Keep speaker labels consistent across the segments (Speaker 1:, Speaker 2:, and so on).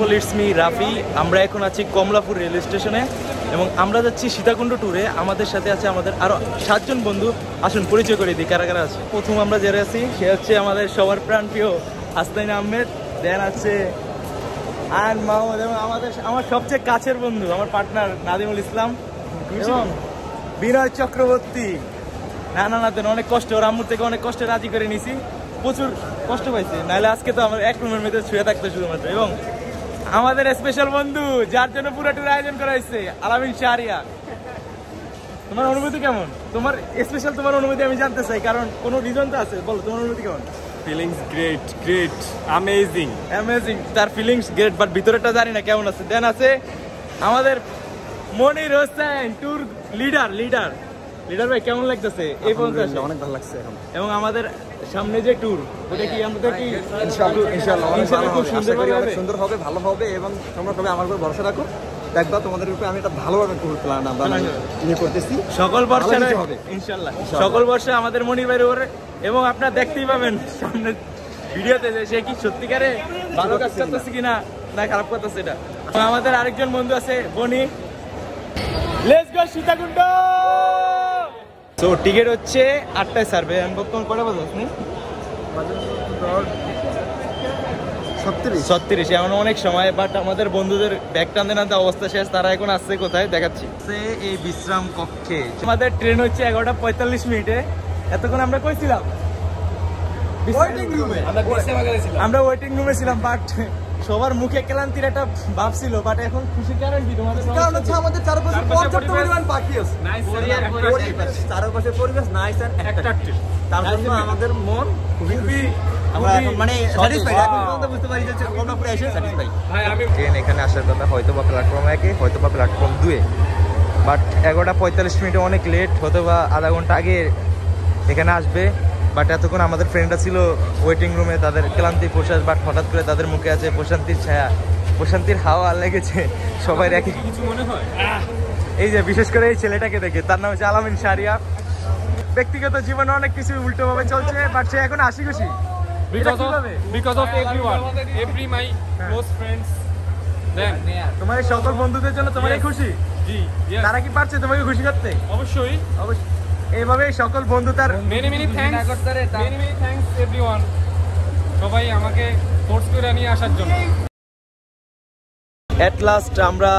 Speaker 1: People, it's me Rafi. আমরা এখন আছি কমলাপুর রেল স্টেশনে এবং আমরা যাচ্ছি সীতাকুণ্ড ট্যুরে। আমাদের সাথে আছে আমাদের আরও 7 জন বন্ধু। আসুন পরিচয় করে দিই কারা কারা আছে। প্রথম আমরা যারা আছি সে হচ্ছে আমাদের সবার প্রাণপ্রিয় হাসনাইন আহমেদ, দেন আছে আয়ন মাহমুদ এবং আমার সবচেয়ে কাছের বন্ধু আমার পার্টনার নাদিমুল ইসলাম এবং বিনয় চক্রবর্তী। না অনেক কষ্ট, ওর আম্মুর থেকে অনেক কষ্টে রাজি করে নিছি, প্রচুর কষ্ট পাইছে, নাহলে আজকে তো আমার এক রুমের মধ্যে শুয়ে থাকতো শুধুমাত্র। এবং আমাদের স্পেশাল বন্ধু যার জন্য পুরো ট্যুর আয়োজন করা হয়েছে, আলামিন শাহরিয়া। তোমার অনুভূতি কেমন? তোমার স্পেশাল তোমার অনুভূতি আমি জানতে চাই, কারণ কোনো রিজন তো আছে, বলো তোমার অনুভূতি কেমন?
Speaker 2: Feelings great, amazing.
Speaker 1: তার ফিলিংস গ্রেট, বাট ভিতরেটা জানি না কেমন আছে। দেন আছে আমাদের মনির হোসেন, ট্যুর লিডার ভাই, কেমন লাগতেছে এই পর্যন্ত?
Speaker 2: অনেক ভালো লাগছে এখন।
Speaker 1: এবং আমাদের সামনে যে ট্যুর, ওটা কি আমাদের কি
Speaker 2: ইনশাআল্লাহ খুব
Speaker 1: সুন্দর
Speaker 2: হবে, ভালো হবে এবং তোমরা সবাই আমার উপর ভরসা রাখো। দেখবা তোমাদের উপরে আমি একটা ভালোভাবে ট্যুর প্ল্যান আমরা নিয়ে করতেছি।
Speaker 1: সকল বর্ষে আমাদের মনির ভাইয়ের উপরে, এবং আপনারা দেখতেই পাবেন সামনে ভিডিওতে যে সে কি সত্যিকারে ভালো কাজ করতেছে কিনা না খারাপ করতেছে এটা। আমাদের আরেকজন বন্ধু আছে বনি। Let's go Sitakunda. তো টিকিট হচ্ছে 8টায় সার্ভে। আমি বর্তমান কটা বাজে আপনি? 37। এমন অনেক সময়, বাট আমাদের বন্ধুদের ব্যাগ টানতে টানতে অবস্থা শেষ। তারা এখন আসছে কোথায় দেখাচ্ছি, এই বিশ্রাম কক্ষে। আমাদের ট্রেন হচ্ছে 11:45। এতক্ষণ আমরা কই ছিলাম? আমরা ওয়েটিং রুমে ছিলাম, বাট সবার মুখে ক্লান্তির একটা ভাব ছিল। বাট এখন খুশি কারণ কি? তোমাদের কারণ হচ্ছে আমাদের চারপাশে পর্যাপ্ত পরিমাণ পাখি আছে, চারপাশে পরিবেশ নাইস এন্ড অ্যাট্রাকটিভ। তার জন্য আমাদের মন খুবই আমরা মানে স্যাটিসফাইড। এখন পর্যন্ত বুঝতে পারি যে কমলাপুরে এসে স্যাটিসফাইড। ভাই আমি ট্রেন এখানে আসার কথা হয়তো বা প্ল্যাটফর্ম 1-এ, হয়তো বা প্ল্যাটফর্ম 2-এ, বাট 11:45 অনেক লেট, হয়তো বা আধা ঘন্টা আগে এখানে আসবে। বাট এতক্ষণ আমাদের ফ্রেন্ডরা ছিল ওয়েটিং রুমে, তাদের ক্লান্তি প্রশ্বাস, বাট হঠাৎ করে তাদের মুখে আছে প্রশান্তির ছায়া, প্রশান্তির হাওয়া লেগেছে সবাই রেখে। কিছু মনে হয় এই যে বিশেষ করে এই ছেলেটাকে দেখে, তার নাম হচ্ছে আলামিন শাহরিয়া। ব্যক্তিগত জীবনে অনেক কিছু উল্টোভাবে চলছে, বাট সে এখন হাসি খুশি
Speaker 2: because of everyone, every my close friends, them.
Speaker 1: তোমার সকল বন্ধুদের জন্য তোমার খুশি?
Speaker 2: জি,
Speaker 1: তারা কি পারছে তোমাকে খুশি করতে?
Speaker 2: অবশ্যই।
Speaker 1: এইভাবে সকল বন্ধু তার
Speaker 2: many thanks everyone, সবাই আমাকে ফোর্স করে নিয়ে আসার জন্য।
Speaker 1: এট লাস্ট আমরা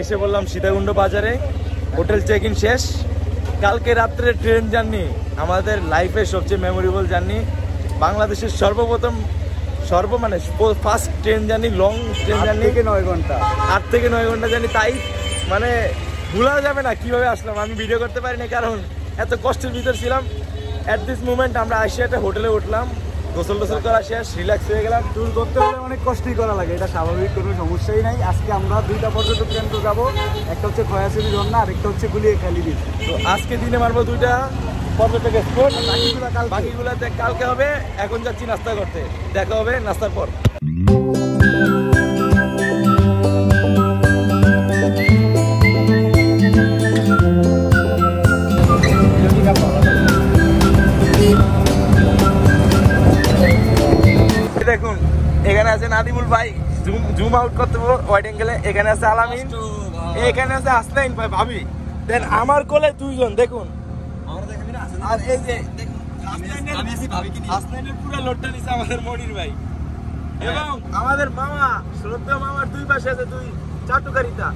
Speaker 1: এসে বললাম সীতাকুণ্ড বাজারে। হোটেল চেক ইন শেষ। কালকে রাত্রে ট্রেন জার্নি আমাদের লাইফের সবচেয়ে মেমোরেবল জার্নি। বাংলাদেশের first train journey, long train journey, 8 থেকে 9 ঘন্টা জার্নি। তাই মানে ভুলা যাবে না কিভাবে আসলাম। আমি ভিডিও করতে পারিনি কারণ এত কষ্টের ভিতর ছিলাম। অ্যাট দিস মুমেন্ট আমরা আসি একটা হোটেলে উঠলাম, গোসল করা শেষ, রিল্যাক্স হয়ে গেলাম।
Speaker 3: ট্যুর করতে হলে অনেক কষ্টই করা লাগে, এটা স্বাভাবিক, কোনো সমস্যাই নাই। আজকে আমরা 2টা পর্যটক কেন্দ্র যাবো, একটা হচ্ছে খয়াছড়ি ঝর্ণা, আরেকটা হচ্ছে গুলিয়াখালী বিচ।
Speaker 1: তো আজকে দিনে মারবো 2টা পর্যটক স্পট, বাকিগুলোতে কালকে হবে। এখন যাচ্ছি নাস্তা করতে, দেখা হবে নাস্তার পর। দেখুন এখানে আছে নাদিমুল ভাই, জুম আউট করতে ওয়াইড অ্যাঙ্গেলে। এখানে আছে আলামিন, এখানে আছে হাসনাইন ভাই ভাবি, দেন আমার কোলে 2 জন দেখুন। আর এই যে হাসনাইনের পুরো লোডটা নিছে আমাদের মনির ভাই, এবং আমাদের মামা শ্রদ্ধেয় মামার 2 পাশে আছে 2 চাটুকারিতা।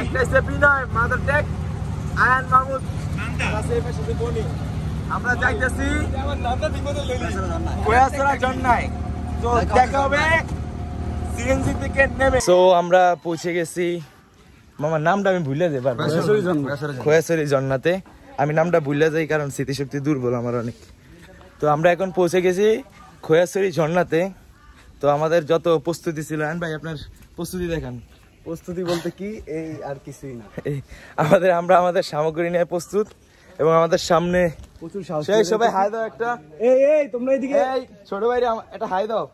Speaker 1: একটা আছে বিনয় মাদার টেক, আয়ন মাহমুদ আছে এই পাশে বনি। আমরা যাইতেছি খয়াছড়ি ঝর্ণায়। তো দেখা হবে সিএনজি থেকে নেমে। সো আমরা পৌঁছে গেছি, মামার নামটা আমি ভুলে যাই বারবার, খয়াছড়ি ঝর্ণাতে। আমি নামটা ভুলে যাই কারণ স্মৃতিশক্তি দুর্বল আমার অনেক। তো আমরা এখন পৌঁছে গেছি খয়াছড়ি ঝর্ণাতে। তো আমাদের যত প্রস্তুতি ছিল, ভাই আপনার প্রস্তুতি দেখান।
Speaker 3: প্রস্তুতি বলতে কি, এই আর কিছুই না।
Speaker 1: আমরা আমাদের সামগ্রী নিয়ে প্রস্তুত, এবং আমাদের সামনে
Speaker 3: প্রচুর সাহস।
Speaker 1: সবাই হাই দাও একটা।
Speaker 3: এই তোমরা এদিকে,
Speaker 1: এই ছোট ভাই একটা হাই দাও।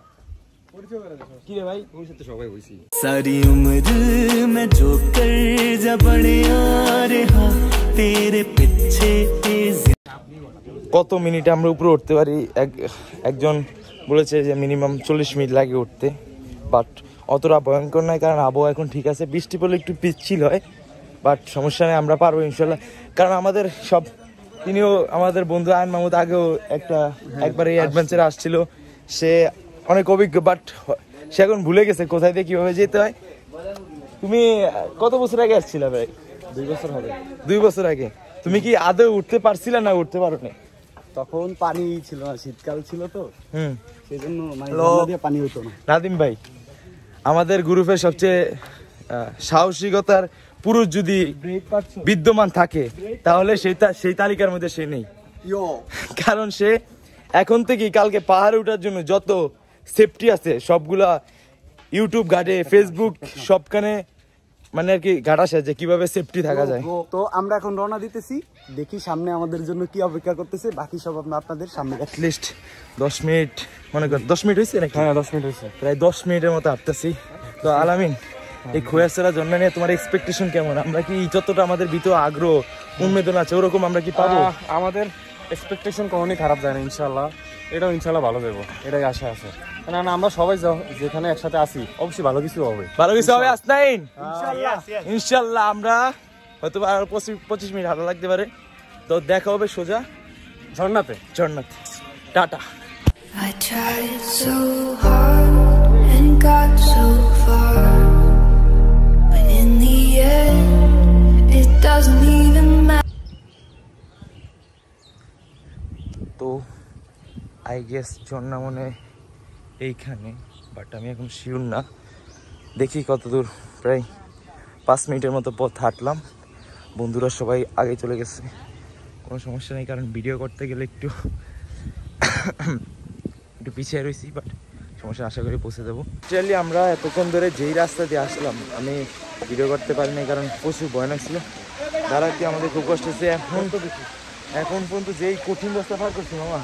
Speaker 1: কি রে ভাই, ভবিষ্যতে সবাই হইছি।
Speaker 4: सारी उम्र में जो कर जा बड़े आ रहा तेरे पीछे।
Speaker 1: কত মিনিটে আমরা উপরে উঠতে পারি? একজন বলেছে যে মিনিমাম 40 মিনিট লাগে উঠতে, বাট
Speaker 5: অতটা ভয়ঙ্কর নয়, কারণ আবহাওয়া এখন ঠিক আছে। বৃষ্টি পড়লে একটু পিচ্ছিল হয়, বাট সমস্যা নেই, আমরা পারবো ইনশাল্লাহ। কারণ আমাদের সব, তিনিও আমাদের বন্ধু আয়ন মাহমুদ আগেও একবার এই অ্যাডভেঞ্চারে আসছিল, সে অনেক অভিজ্ঞ, বাট সে এখন ভুলে গেছে কোথায় দিয়ে কিভাবে যেতে হয়। তুমি কত বছর আগে আসছিলে ভাই?
Speaker 3: 2 বছর হবে।
Speaker 5: 2 বছর আগে তুমি কি আদৌ উঠতে পারছিলে না উঠতে পারো না?
Speaker 3: তখন পানি ছিল না, শীতকাল ছিল তো, সেই জন্য মানে পানি হতো না।
Speaker 5: নাদিম ভাই, আমাদের গ্রুপের সবচেয়ে সাহসিকতার পুরুষ যদি বিদ্যমান থাকে তাহলে সেই তালিকার মধ্যে সে নেই। কারণ সে এখন থেকে কালকে পাহাড়ে ওঠার জন্য যত সেফটি আছে সবগুলা ইউটিউব ঘাটে, ফেসবুক সবখানে মানে আর কি ঘাটা সাজে কিভাবে সেফটি থাকা যায়।
Speaker 3: তো আমরা এখন রওনা দিতেছি, দেখি সামনে আমাদের জন্য কি অপেক্ষা করতেছে, বাকি সব আপনাদের সামনে।
Speaker 5: অ্যাটলিস্ট 10 মিনিট, মনে কর 10 মিনিট হয়েছে নাকি?
Speaker 3: হ্যাঁ 10 মিনিট হয়েছে,
Speaker 5: প্রায় 10 মিনিটের মতো হাঁটতেছি। তো আলামিন, এই খোয়াছড়া জন্য নিয়ে তোমার এক্সপেকটেশন কেমন? আমরা কি যতটা আমাদের ভিতরে আগ্রহ উন্মেদন আছে ওরকম আমরা কি পাবো?
Speaker 6: আমাদের এক্সপেকটেশন কখনোই খারাপ যায় না, ইনশাল্লাহ এটাও ইনশাল্লাহ ভালো যাবো, এটাই আশা আছে। না আমরা সবাই যেখানে একসাথে আছি অবশ্যই ভালো কিছু হবে,
Speaker 5: ভালো কিছু হবে আসনাইন ইনশাল্লাহ। আমরা হয়তো আর 25 মিনিট হাঁটা লাগতে পারে। তো দেখা হবে সোজা
Speaker 6: ঝর্ণাতে।
Speaker 5: Tata.
Speaker 7: I tried so hard and got so far, but in the end it doesn't even matter.
Speaker 5: তো আই গেস ঝর্ণা মনে এইখানে, বাট আমি এখন শিওর না। দেখি কত দূর, প্রায় 5 মিনিটের মতো পথ হাঁটলাম। বন্ধুরা সবাই আগে চলে গেছে, কোনো সমস্যা নেই, কারণ ভিডিও করতে গেলে একটু পিছিয়ে রয়েছি, বাট সমস্যা আশা করি পৌঁছে দেবো। অ্যাকচুয়ালি আমরা এতক্ষণ ধরে যেই রাস্তা দিয়ে আসলাম আমি ভিডিও করতে পারিনি, কারণ প্রচুর ভয়ানক ছিল। দাঁড়াতে আমাদের খুব কষ্ট হচ্ছে। এখন পর্যন্ত যেই কঠিন রাস্তা পার করছি মামা,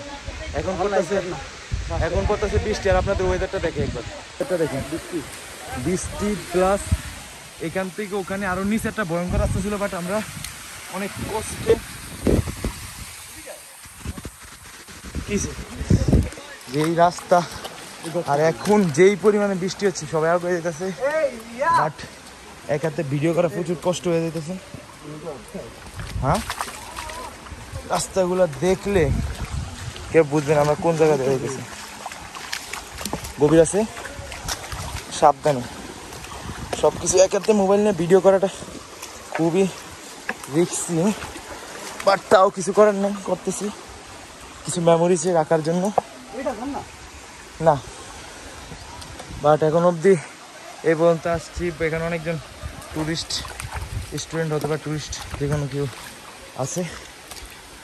Speaker 5: এখন করতেছে বৃষ্টি। আর আপনাদের ওয়েদারটা দেখে একবার, এটা দেখেন বৃষ্টি প্লাস এখান থেকে ওখানে আরো নিচে একটা ভয়ঙ্কর রাস্তা ছিল, বাট আমরা অনেক কষ্টে যেই রাস্তা, আর এখন যেই পরিমাণে বৃষ্টি হচ্ছে সবাই আগে যেতেছে, বাট এক হাতে ভিডিও করা প্রচুর কষ্ট হয়ে যেতেছে। হ্যাঁ, রাস্তাগুলো দেখলে কেউ বুঝবেন আমরা কোন জায়গায় যেতেছি। গভীর আছে, সাবধানে। সবকিছু এক হাতে মোবাইল নিয়ে ভিডিও করাটা খুবই রিস্কি, বাট তাও কিছু করার নেই, করতেছি কিছু মেমোরিজ রাখার জন্য। না, বাট এখন অবধি এই পর্যন্ত আসছি। এখানে অনেকজন টুরিস্ট, স্টুডেন্ট হতে পারে, টুরিস্ট যে কোনো কেউ আছে।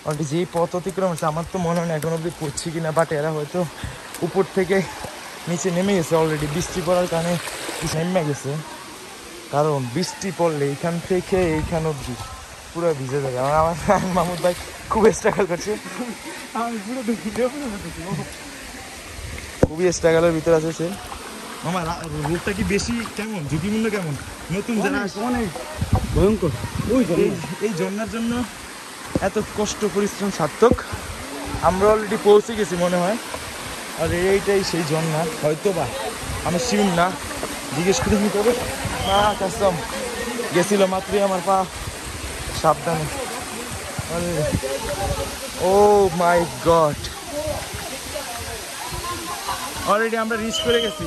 Speaker 5: অলরেডি যেই পথ অতিক্রম আছে আমার তো মনে হয় না এখন অবধি পড়ছি কিনা, বাট এরা হয়তো উপর থেকে নিচে নেমে গেছে অলরেডি। বৃষ্টি পড়ার কারণে নেমে গেছে, কারণ বৃষ্টি পড়লে এইখান থেকে এইখান অবধি পুরো ভিজে যাবে। আমার মাহমুদ ভাই খুব স্ট্রাগল করছে, খুবই স্ট্রাগলের ভিতরে আছে সে। মামা রোডটা কি বেশি কেমন ঝুঁকিপূর্ণ, কেমন নতুন যারা
Speaker 3: অনেক ভয়ঙ্কর?
Speaker 5: এই ঝর্ণার জন্য এত কষ্ট পরিশ্রম সার্থক। আমরা অলরেডি পৌঁছে গেছি মনে হয়, আর এইটাই সেই ঝর্ণা হয়তো বা, আমি শিওর না, জিজ্ঞেস করে নিতে হবে। না কাস্টম গেছিল মাত্রই আমার পা, সাবধানে। ও মাই গড, অলরেডি আমরা রিচ করে গেছি।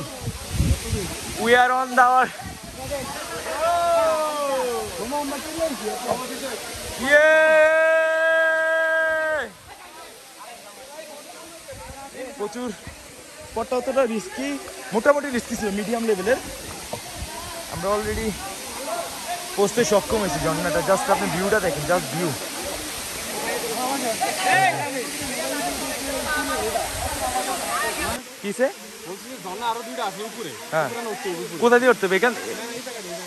Speaker 5: উই আর অন দাওয়ার প্রচুর পথটা অতটা রিস্কি, মোটামুটি রিস্কি ছিল, মিডিয়াম লেভেলের। আমরা অলরেডি পৌঁছতে সক্ষম হয়েছি ঝর্ণাটা। জাস্ট আপনি ভিউটা দেখেন, জাস্ট ভিউ। কিসে হ্যাঁ, কোথা দিয়ে উঠতে হবে? এখান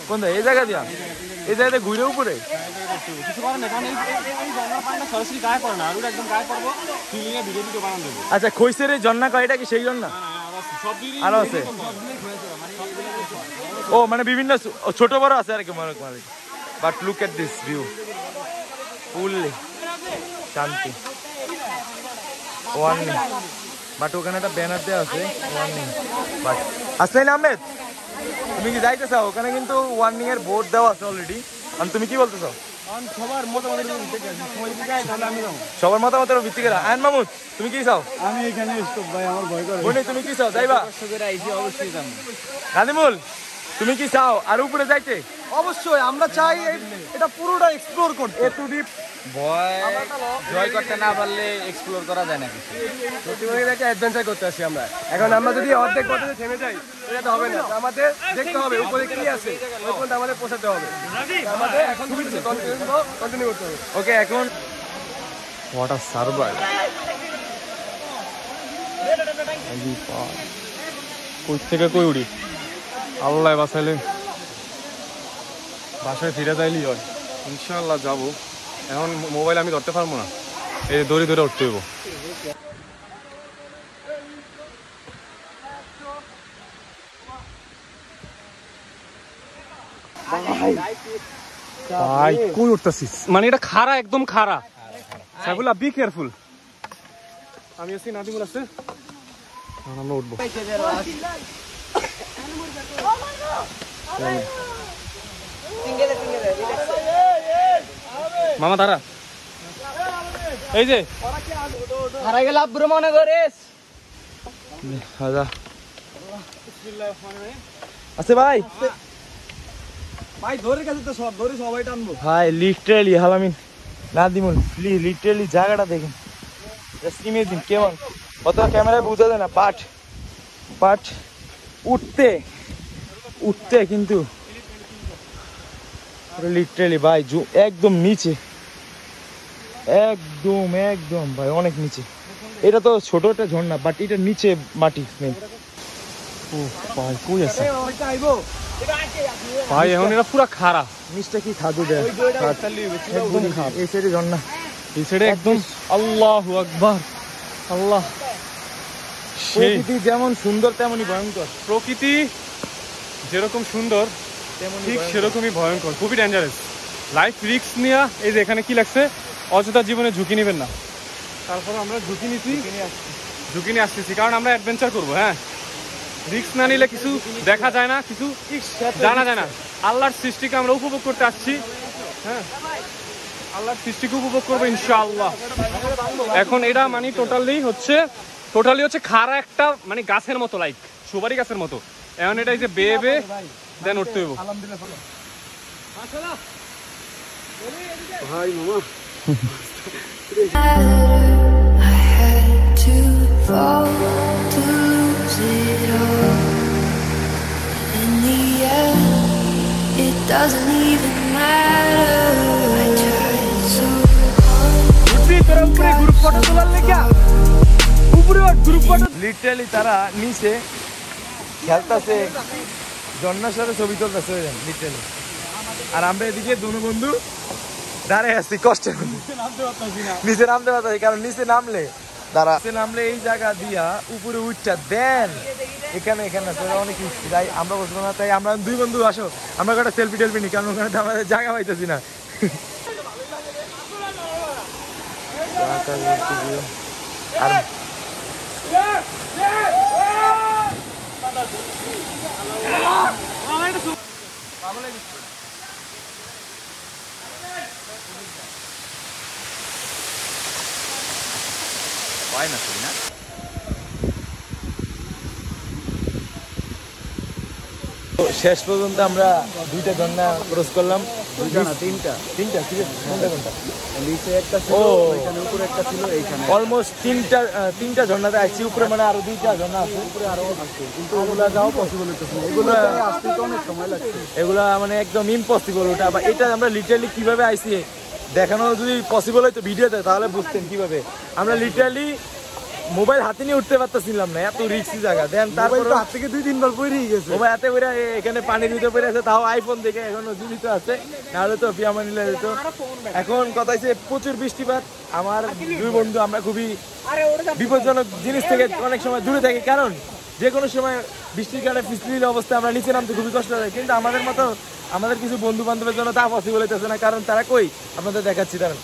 Speaker 5: কোন এই জায়গা দিয়া, এই জায়গাতে ঘুরে উপরে আচ্ছা খৈসের ঝর্ণা কয়, এটা কি সেই ঝর্ণা? আরো আছে, ও মানে বিভিন্ন ছোট বড় আছে আর কি মনে করে। But look at this view, fully শান্তি। ওয়ার্নিং, বাট ওখানে একটা ব্যানার দেওয়া আছে ওয়ার্নিং। বাট আসলাইন আহমেদ তুমি কি যাইতে চাও? ওখানে কিন্তু ওয়ার্নিং এর বোর্ড দেওয়া আছে অলরেডি। আর তুমি কি বলতে চাও?
Speaker 6: সবার মতামতের ভিত্তিতে আমি যাবো।
Speaker 5: সবার মতামতের ভিত্তি করে। আয়ন মাহমুদ তুমি কি চাও?
Speaker 3: আমি এখানে স্টপ ভাই, আমার ভয় করে।
Speaker 5: বনি তুমি কি চাও? যাইবা?
Speaker 6: অবশ্যই যাবো।
Speaker 5: নাদিমুল তুমি কি চাও আর উপরে যাইতে?
Speaker 2: অবশ্যই আমরা চাই এটা পুরোটা এক্সপ্লোর করতে।
Speaker 6: ভয় জয় করতে না পারলে এক্সপ্লোর করা যায় না কিছু।
Speaker 2: সত্যি করে একটা অ্যাডভেঞ্চার করতে আসি আমরা। এখন আমরা যদি অর্ধেক পথে থেমে যাই এটা তো হবে না, আমাদের দেখতে হবে উপরে কি আছে, ওই পর্যন্ত আমাদের পৌঁছাতে হবে। আমাদের এখন কন্টিনিউ করতে হবে।
Speaker 5: ওকে এখন
Speaker 6: হোয়াট আ সার্ভাইভ। কই থেকে কই উড়ি, আল্লাহ বাঁচাইলে বাসায় ফিরে যাইলেই হয়। ইনশাল্লাহ যাবো। এখন মোবাইল আমি ধরতে পারবো না, এই দড়ি ধরে উঠতে হইব। ভাই কই উঠতেছিস? মানে এটা খাড়া, একদম খাড়া। Saifullah be careful. আমি আছি, নাদিমুল আছে, আমরা উঠবো। মামা দাঁড়া, এই যে
Speaker 1: হারাই গেল আব্বুর মনে করিস।
Speaker 5: আছে ভাই।
Speaker 3: ভাই ধরে কাছে তো সব ধরে সবাই টানবো
Speaker 5: ভাই লিটারালি হালামিন নাদিমুল প্লিজ লিটারালি জায়গাটা দেখেন, স্কিমের দিন কেমন অত ক্যামেরায় বোঝা যায় না। বাট উঠতে কিন্তু লিটারালি ভাই একদম নিচে, একদম ভাই অনেক নিচে। এটা তো ছোট একটা ঝর্ণা, বাট এটা নিচে মাটি মেন।
Speaker 6: ও ভাই কই আছে ভাই? এখন এটা পুরা খাড়া।
Speaker 5: নিচটা কি খাদু দেয় একদম খারাপ। এই সাইডে ঝর্ণা,
Speaker 6: এই সাইডে একদম। আল্লাহু আকবার। আল্লাহ,
Speaker 5: প্রকৃতি যেমন সুন্দর তেমনই ভয়ঙ্কর।
Speaker 6: প্রকৃতি যেরকম সুন্দর ঠিক সেরকমই ভয়ঙ্কর, খুবই ডেঞ্জারাস। লাইফ রিস্ক নিয়ে এই যে এখানে কি লাগছে, অযথা জীবনে ঝুঁকি নেবেন না। তারপর আমরা ঝুঁকি নিয়ে আসতেছি, কারণ আমরা অ্যাডভেঞ্চার করবো। হ্যাঁ, রিস্ক না নিলে কিছু দেখা যায় না, কিছু জানা যায় না। আল্লাহর সৃষ্টিকে আমরা উপভোগ করতে আসছি। হ্যাঁ, আল্লাহর সৃষ্টিকে উপভোগ করবো ইনশাআল্লাহ। এখন এটা মানে টোটালি হচ্ছে খাড়া একটা মানে গাছের মতো, লাইক সুপারি গাছের মতো। এখন এটা এই যে বেয়ে দেন উঠতে হইব।
Speaker 3: ভাই মামা
Speaker 7: I had to fall to lose it all. In the end, it doesn't even matter. I tried so hard.
Speaker 5: Literally তারা নিচে খেলতেছে, ঝর্ণার সাথে ছবি তুলতেছে লিটারালি। আর আমরা এদিকে দুনো বন্ধু দাঁড়ায় আসছি কষ্টের মধ্যে, নিচে নামতে পারতেছি। কারণ নিচে নামলে এই জায়গা দিয়া উপরে উঠটা দেন এখানে অনেক কিছু তাই আমরা বসবো না। তাই আমরা দুই বন্ধু আসো, আমরা একটা সেলফি টেলফি নি, কারণ ওখানে আমাদের জায়গা পাইতেছি না। আর শেষ পর্যন্ত আমরা দুইটা ঝর্ণা ক্রস করলাম।
Speaker 3: তিনটা
Speaker 5: ঠিক আছে কোনটা
Speaker 3: নিচে একটা ছিল, এখানে উপরে একটা ছিল, এইখানে
Speaker 5: অলমোস্ট তিনটা ঝর্ণাতে আসছি। উপরে মানে আরো দুইটা ঝর্ণা আছে, উপরে আরো আছে, কিন্তু ওগুলা যাওয়া পসিবল হইতেছে না। এগুলো
Speaker 3: আসতে তো অনেক সময় লাগছে,
Speaker 5: এগুলা মানে একদম ইম্পসিবল ওটা। বা এটা আমরা লিটারালি কিভাবে আইছি দেখানো যদি পসিবল হয়তো ভিডিওতে, তাহলে বুঝতেন কিভাবে আমরা লিটারালি মোবাইল হাতে নিয়ে উঠতে পারতেছিলাম না, এত রিস্কি জায়গা। দেন তারপর
Speaker 3: হাত থেকে 2-3 বার পড়েই গেছে।
Speaker 5: মোবাইল হাতে করে এখানে পানির ভিতরে পড়ে আছে, তাও আইফোন দেখে এখনো জীবিত আছে, নাহলে তো ফিয়ামা নিলে যেত। এখন কথা হচ্ছে প্রচুর বৃষ্টিপাত। আমার দুই বন্ধু আমরা খুবই বিপজ্জনক জিনিস থেকে অনেক সময় দূরে থাকি, কারণ যে কোনো সময় বৃষ্টির কারণে পিছলির অবস্থায় আমরা নিচে নামতে খুবই কষ্ট হয়। কিন্তু আমাদের কিছু বন্ধু বান্ধবের জন্য তা পসিবল হইতেছে না, কারণ তারা কই আপনাদের দেখাচ্ছি। তারা